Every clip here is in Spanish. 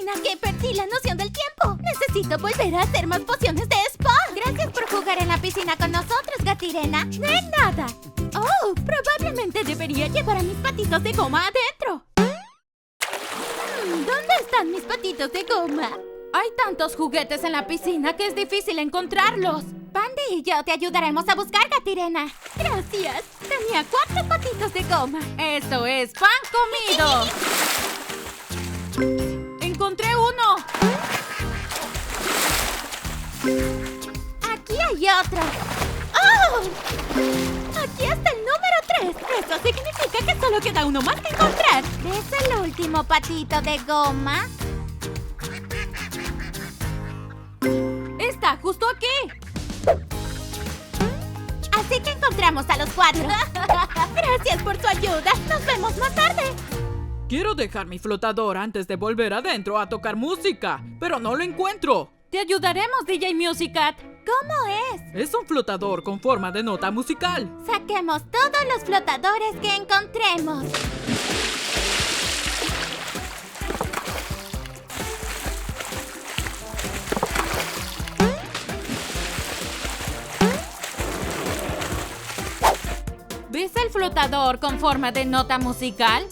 pena que perdí la noción del tiempo. Necesito volver a hacer más pociones de spa. Gracias por jugar en la piscina con nosotros, Gatirena. De nada. Oh, probablemente debería llevar a mis patitos de goma adentro. ¿Dónde están mis patitos de goma? Hay tantos juguetes en la piscina que es difícil encontrarlos. Pandy y yo te ayudaremos a buscar, Gatirena. Gracias. Tenía 4 patitos de goma. Eso es pan comido. ¡Encontré uno! Aquí hay otro. ¡Oh! Aquí está el número 3. Eso significa que solo queda uno más que encontrar. ¿Ves el último patito de goma? Está justo aquí. Así que encontramos a los 4. Gracias por su ayuda. Nos vemos más tarde. Quiero dejar mi flotador antes de volver adentro a tocar música, pero no lo encuentro. Te ayudaremos, DJ Musicat. ¿Cómo es? Es un flotador con forma de nota musical. Saquemos todos los flotadores que encontremos. ¿Ves el flotador con forma de nota musical?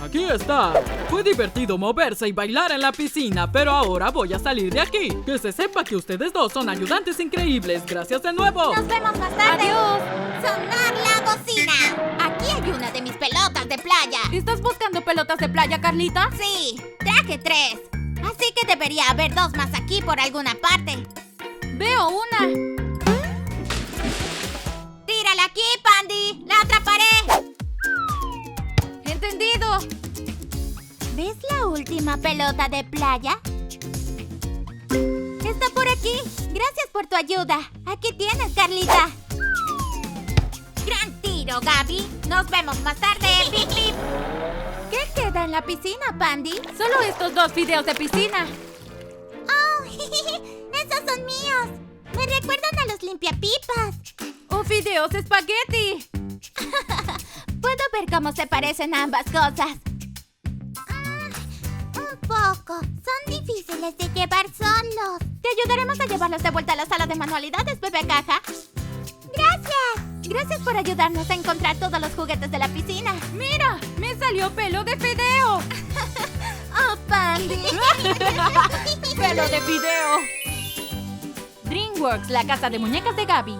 Aquí está. Fue divertido moverse y bailar en la piscina, pero ahora voy a salir de aquí. Que se sepa que ustedes dos son ayudantes increíbles. Gracias de nuevo. Nos vemos más tarde. Adiós. Sonar la bocina. Aquí hay una de mis pelotas de playa. ¿Estás buscando pelotas de playa, Carlita? Sí, traje 3. Así que debería haber 2 más aquí por alguna parte. Veo una. ¡Tírala aquí, Pandy! ¡La atraparé! ¡Entendido! ¿Ves la última pelota de playa? Está por aquí. Gracias por tu ayuda. Aquí tienes, Carlita. ¡Gran tiro, Gaby! ¡Nos vemos más tarde! ¡Pip, pip! ¿Qué queda en la piscina, Pandy? Solo estos 2 fideos de piscina. ¡Oh! ¡Esos son míos! Me recuerdan a los limpiapipas. ¡O fideos espagueti! Puedo ver cómo se parecen ambas cosas. Un poco. Son difíciles de llevar solos. Te ayudaremos a llevarlos de vuelta a la sala de manualidades, bebé caja. ¡Gracias! Gracias por ayudarnos a encontrar todos los juguetes de la piscina. ¡Mira! ¡Me salió pelo de fideo! ¡Oh, Pandy! ¡Pelo de fideo! DreamWorks, la casa de muñecas de Gaby.